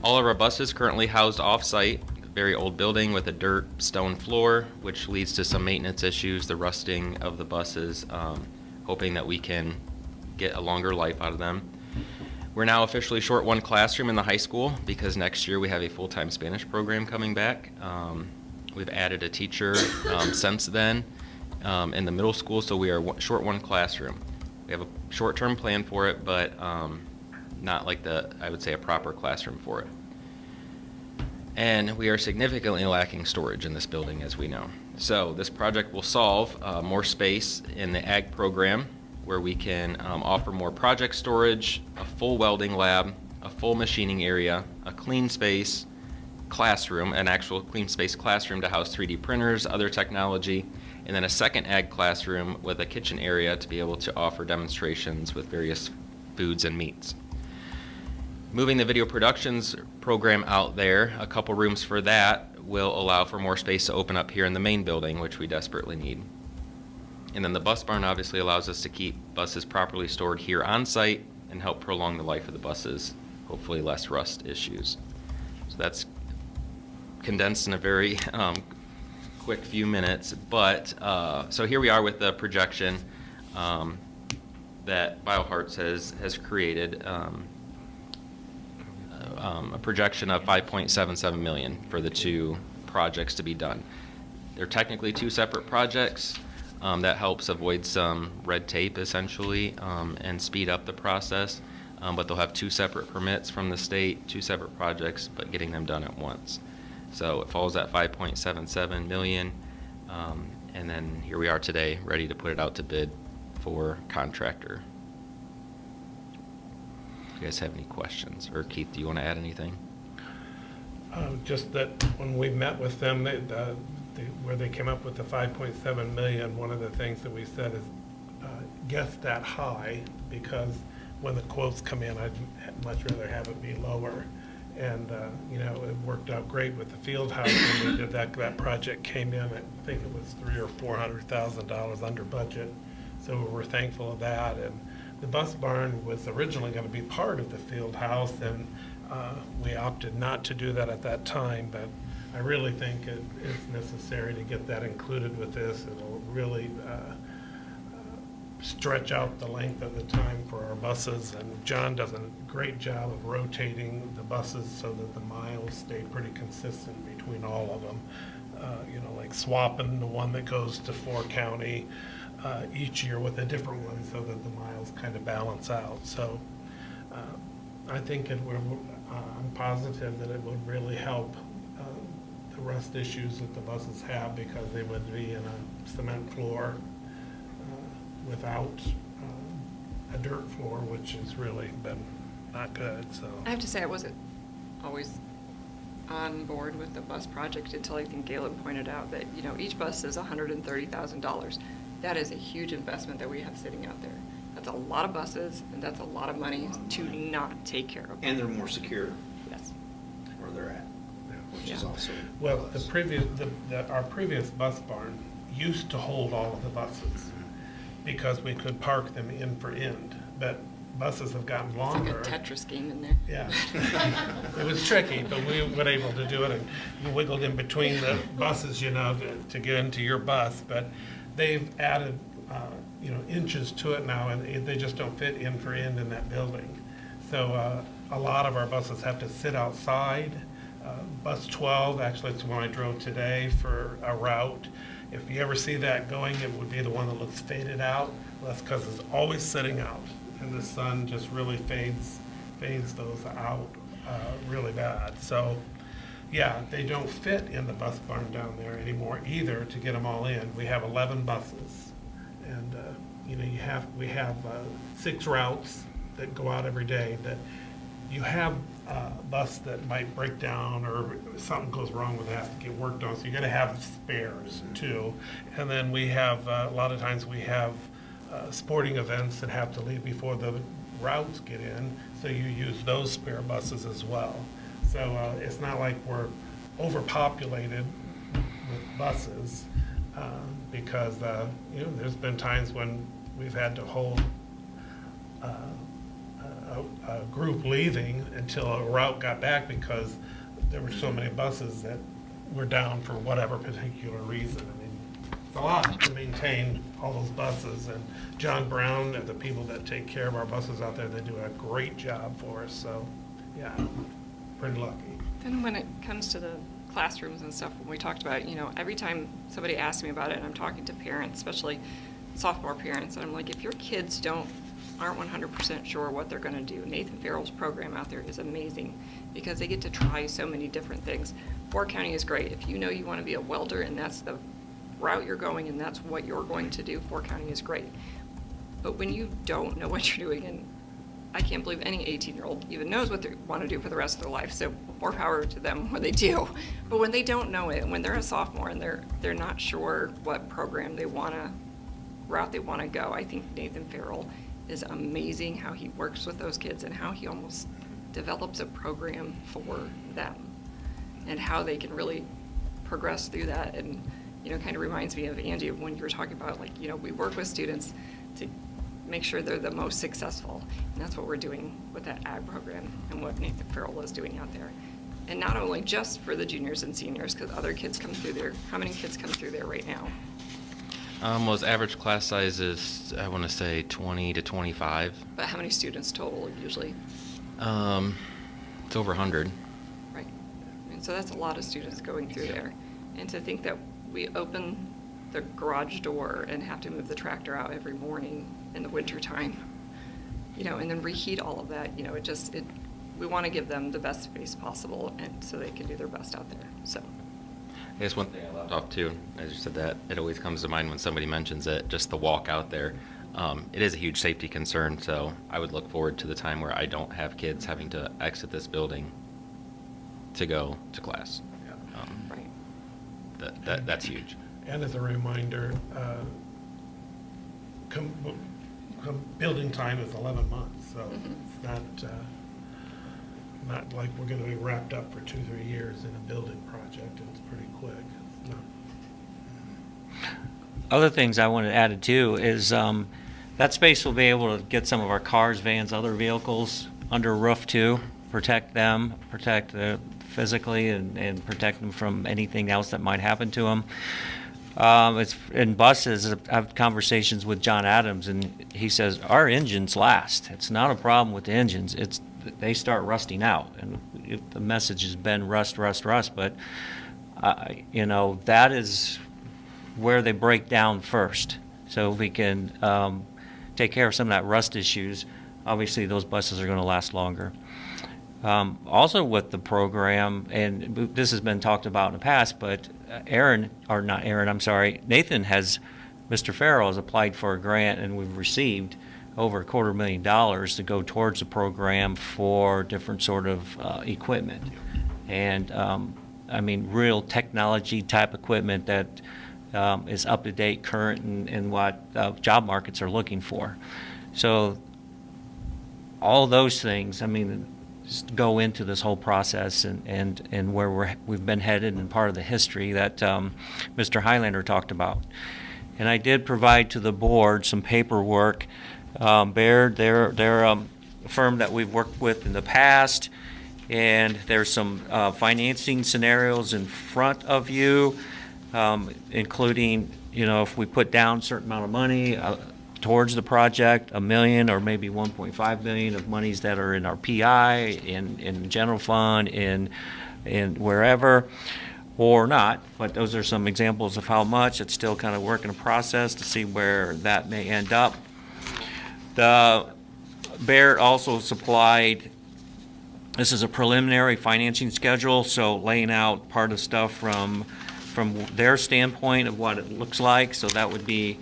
All of our buses currently housed off-site, very old building with a dirt stone floor, which leads to some maintenance issues, the rusting of the buses, hoping that we can get a longer life out of them. We're now officially short one classroom in the high school because next year we have a full-time Spanish program coming back. We've added a teacher since then in the middle school, so we are short one classroom. We have a short-term plan for it, but not like I would say, a proper classroom for it. And we are significantly lacking storage in this building, as we know. So this project will solve more space in the ag program, where we can offer more project storage, a full welding lab, a full machining area, a clean space classroom, an actual clean space classroom to house 3D printers, other technology, and then a second ag classroom with a kitchen area to be able to offer demonstrations with various foods and meats. Moving the video productions program out there, a couple rooms for that will allow for more space to open up here in the main building, which we desperately need. And then the bus barn obviously allows us to keep buses properly stored here on site and help prolong the life of the buses, hopefully less rust issues. So that's condensed in a very quick few minutes, but so here we are with the projection that BioHearts has created. A projection of $5.77 million for the two projects to be done. They're technically two separate projects. That helps avoid some red tape, essentially, and speed up the process. But they'll have two separate permits from the state, two separate projects, but getting them done at once. So it falls at $5.77 million. And then here we are today, ready to put it out to bid for contractor. You guys have any questions? Or Keith, do you want to add anything? Just that when we met with them, where they came up with the 5.7 million, one of the things that we said is guess that high, because when the quotes come in, I'd much rather have it be lower. And it worked out great with the field house when we did that. That project came in, I think it was $300,000 or $400,000 under budget. So we were thankful of that. And the bus barn was originally going to be part of the field house, and we opted not to do that at that time, but I really think it is necessary to get that included with this. It'll really stretch out the length of the time for our buses, and John does a great job of rotating the buses so that the miles stay pretty consistent between all of them. Like swapping the one that goes to 4 County each year with a different one so that the miles kind of balance out. So I think I'm positive that it would really help the rust issues that the buses have, because they would be in a cement floor without a dirt floor, which has really been not good. So I have to say I wasn't always on board with the bus project until I think Galen pointed out that, each bus is $130,000. That is a huge investment that we have sitting out there. That's a lot of buses, and that's a lot of money to not take care of. And they're more secure Yes. where they're at, which is Yeah. also. well, our previous bus barn used to hold all of the buses because we could park them end for end, but buses have gotten It's longer. like a Tetris game in there. Yeah. It was tricky, but we were able to do it, and you wiggled in between the buses, to get into your bus. But they've added, inches to it now, and they just don't fit end for end in that building. So a lot of our buses have to sit outside. Bus 12, actually, it's the one I drove today for a route. If you ever see that going, it would be the one that looks faded out. Well, that's because it's always sitting out, and the sun just really fades those out really bad. So, yeah, they don't fit in the bus barn down there anymore either to get them all in. We have 11 buses, and we have 6 routes that go out every day. That you have a bus that might break down or something goes wrong with it, has to get worked on, so you gotta have spares too. And then we have, a lot of times we have sporting events that have to leave before the routes get in, so you use those spare buses as well. So it's not like we're overpopulated with buses, because, there's been times when we've had to hold a group leaving until a route got back because there were so many buses that were down for whatever particular reason. I mean, it's a lot to maintain all those buses, and John Brown and the people that take care of our buses out there, they do a great job for us, so, yeah, pretty lucky. Then when it comes to the classrooms and stuff, when we talked about it, every time somebody asks me about it, and I'm talking to parents, especially sophomore parents, and I'm like, if your kids aren't 100% sure what they're going to do, Nathan Farrell's program out there is amazing because they get to try so many different things. Fort County is great. If you know you want to be a welder and that's the route you're going and that's what you're going to do, Fort County is great. But when you don't know what you're doing, and I can't believe any 18-year-old even knows what they want to do for the rest of their life, so more power to them when they do. But when they don't know it, when they're a sophomore and they're not sure what program route they want to go, I think Nathan Farrell is amazing how he works with those kids and how he almost develops a program for them and how they can really progress through that. And, kind of reminds me of Andy when you were talking about, like, we work with students to make sure they're the most successful. And that's what we're doing with that ag program and what Nathan Farrell is doing out there. And not only just for the juniors and seniors, because other kids come through there. How many kids come through there right now? Well, his average class size is, I want to say, 20 to 25. But how many students total usually? It's over 100. Right. And so that's a lot of students going through there. And to think that we open the garage door and have to move the tractor out every morning in the wintertime, and then reheat all of that, we want to give them the best space possible and so they can do their best out there, so. I guess one thing I left off too, as you said that, it always comes to mind when somebody mentions it, just the walk out there. It is a huge safety concern, so I would look forward to the time where I don't have kids having to exit this building to go to class. Right. That's huge. And as a reminder, building time is 11 months, so it's not like we're going to be wrapped up for 2-3 years in a building project. It's pretty quick. It's not. Other things I wanted added too is that space will be able to get some of our cars, vans, other vehicles under a roof too, protect them, protect physically and protect them from anything else that might happen to them. It's in buses. I have conversations with John Adams, and he says our engines last. It's not a problem with the engines. They start rusting out, and the message has been rust, but that is where they break down first. So if we can take care of some of that rust issues, obviously those buses are going to last longer. Also with the program, and this has been talked about in the past, but Nathan Mr. Farrell has applied for a grant, and we've received over $250,000 to go towards the program for different sort of equipment. And real technology type equipment that is up to date, current, and what job markets are looking for. So all those things, just go into this whole process and where we've been headed and part of the history that Mr. Highlander talked about. And I did provide to the board some paperwork. Baird, they're a firm that we've worked with in the past, and there's some financing scenarios in front of you, including, if we put down a certain amount of money towards the project, $1 million or maybe $1.5 million of monies that are in our PI, in general fund, in wherever, or not. But those are some examples of how much. It's still kind of work in a process to see where that may end up. The Baird also supplied, this is a preliminary financing schedule, so laying out part of stuff from their standpoint of what it looks like. So that would be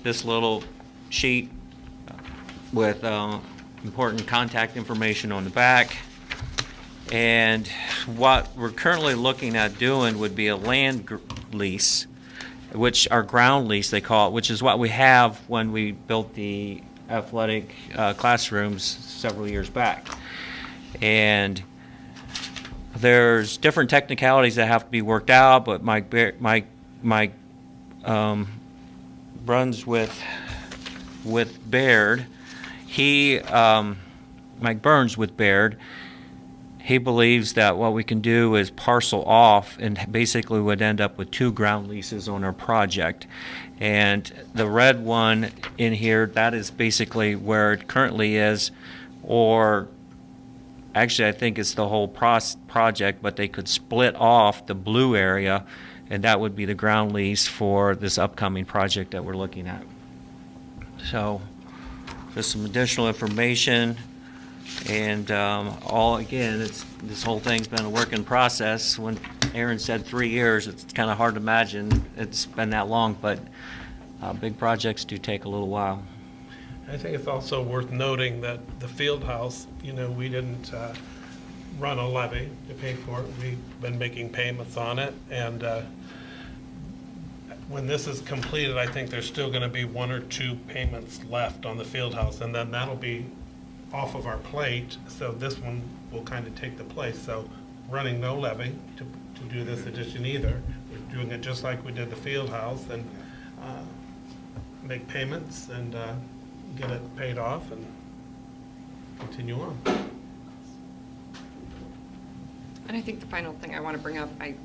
this little sheet with important contact information on the back. And what we're currently looking at doing would be a land lease, which our ground lease they call it, which is what we have when we built the athletic classrooms several years back. And there's different technicalities that have to be worked out, but Mike runs with Baird. Mike Burns with Baird. He believes that what we can do is parcel off and basically would end up with 2 ground leases on our project. And the red one in here, that is basically where it currently is, or actually I think it's the whole project, but they could split off the blue area, and that would be the ground lease for this upcoming project that we're looking at. So just some additional information. And again, this whole thing's been a work in process. When Aaron said 3 years, it's kind of hard to imagine it's been that long, but big projects do take a little while. I think it's also worth noting that the field house, we didn't run a levy to pay for it. We've been making payments on it, and when this is completed, I think there's still going to be 1 or 2 payments left on the field house, and then that'll be off of our plate, so this one will kind of take the place. So running no levy to do this addition either. We're doing it just like we did the field house, and make payments and get it paid off and continue on. And I think the final thing I want to bring up, I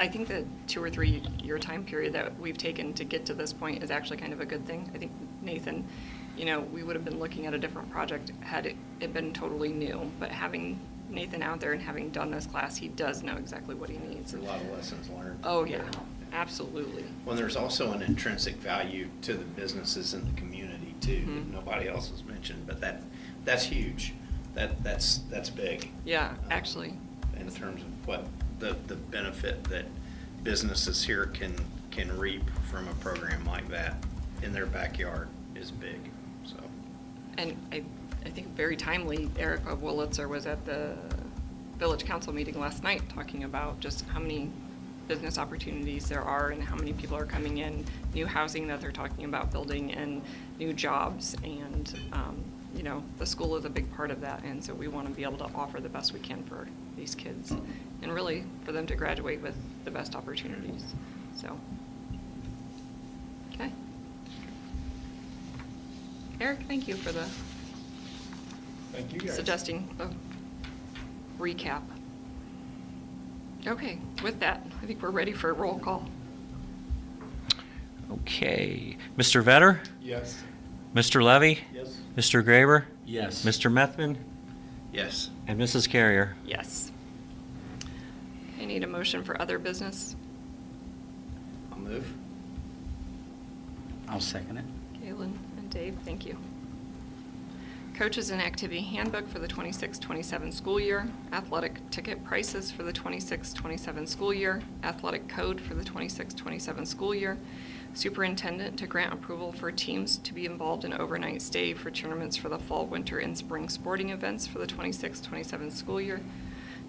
think the 2 or 3 year time period that we've taken to get to this point is actually kind of a good thing. I think Nathan, we would have been looking at a different project had it been totally new, but having Nathan out there and having done this class, he does know exactly what he needs. A lot of lessons learned. Oh, yeah, absolutely. Well, there's also an intrinsic value to the businesses in the community too, that nobody else has mentioned, but that's huge. That's big. Yeah, actually. In terms of what the benefit that businesses here can reap from a program like that in their backyard is big, so. And I think very timely, Erica Wolitzer was at the village council meeting last night talking about just how many business opportunities there are and how many people are coming in, new housing that they're talking about building, and new jobs. And, the school is a big part of that. And so we want to be able to offer the best we can for these kids and really for them to graduate with the best opportunities. So, okay. Eric, thank you for the Thank you, guys. suggesting a recap. Okay, with that, I think we're ready for a roll call. Okay. Mr. Vetter? Yes. Mr. Levy? Yes. Mr. Graber? Yes. Mr. Methvin? Yes. And Mrs. Carrier? Yes. I need a motion for other business. I'll move. I'll second it. Galen and Dave, thank you. Coaches and Activity Handbook for the 26-27 school year, athletic ticket prices for the 26-27 school year, athletic code for the 26-27 school year, superintendent to grant approval for teams to be involved in overnight stay for tournaments for the fall, winter, and spring sporting events for the 26-27 school year,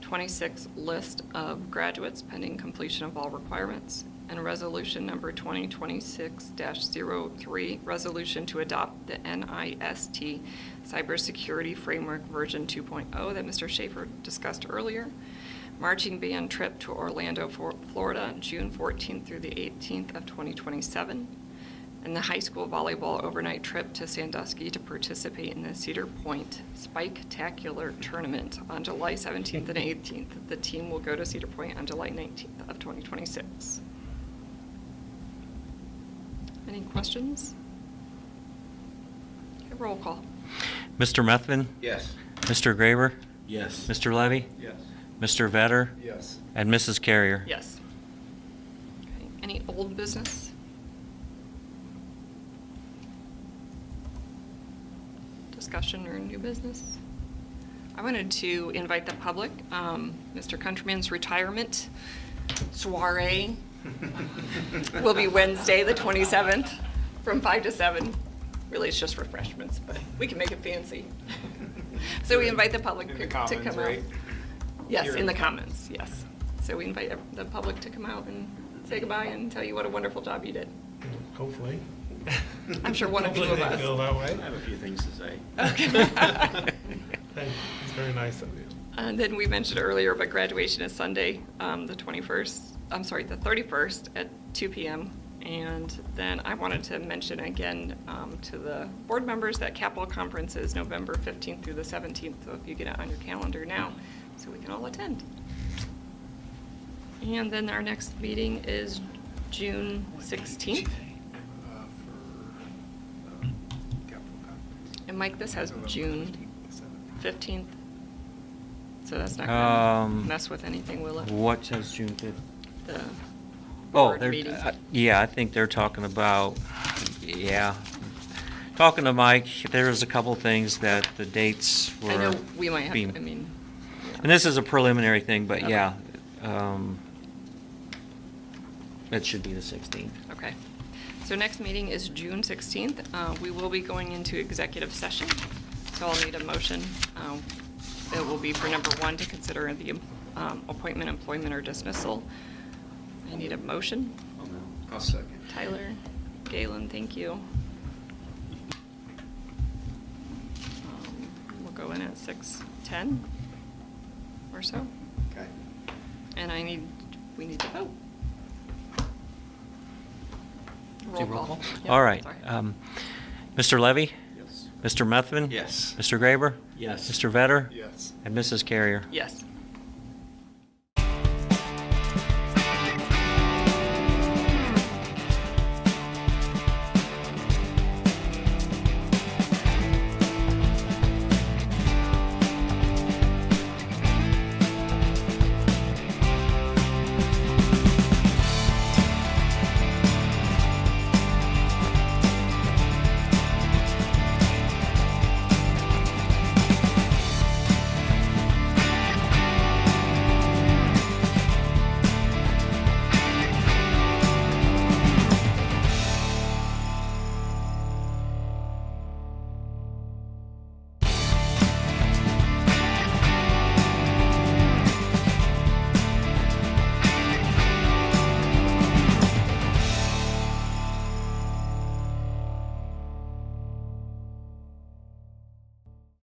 26 list of graduates pending completion of all requirements, and resolution number 2026-03, resolution to adopt the NIST Cybersecurity Framework version 2.0 that Mr. Schaefer discussed earlier. Marching band trip to Orlando, Florida, June 14th through the 18th of 2027. And the high school volleyball overnight trip to Sandusky to participate in the Cedar Point Spike-tacular Tournament on July 17th and 18th. The team will go to Cedar Point on July 19th of 2026. Any questions? Okay, roll call. Mr. Methvin? Yes. Mr. Graber? Yes. Mr. Levy? Yes. Mr. Vetter? Yes. And Mrs. Carrier? Yes. Okay, any old business? Discussion or new business? I wanted to invite the public. Mr. Countryman's retirement soiree will be Wednesday, the 27th, from 5 to 7. Really, it's just refreshments, but we can make it fancy. So we invite the public In to the come comments, out. right? Yes, Here in in the the comments, yes. So we invite the public to come out and say goodbye and tell you what a wonderful job you did. Hopefully. I'm sure one or two Hopefully of they us. feel that way. I have a few things to say. Okay. Thank you. It's very nice of you. And then we mentioned earlier, but graduation is Sunday, the 31st at 2 p.m. And then I wanted to mention again to the board members that Capital Conference is November 15th through the 17th. So if you get it on your calendar now, so we can all attend. And then our next meeting is June 16th. And Mike, this has June 15th. So that's not going to mess with anything, will it? What says June 5th? The Oh, board meeting. yeah, I think they're talking about, yeah. Talking to Mike, there's a couple things that the dates were. I know we might have, being- I mean, And this is a preliminary thing, but Okay. yeah. It should be the 16th. okay. So next meeting is June 16th. We will be going into executive session, so I'll need a motion. It will be for number 1 to consider the appointment, employment, or dismissal. I need a motion. I'll second. Tyler, Galen, thank you. We'll go in at 6:10 or so. Okay. And we need to vote. Do roll call? Yep, All right. sorry. Mr. Levy? Yes. Mr. Methvin? Yes. Mr. Graber? Yes. Mr. Vetter? Yes. And Mrs. Carrier? Yes.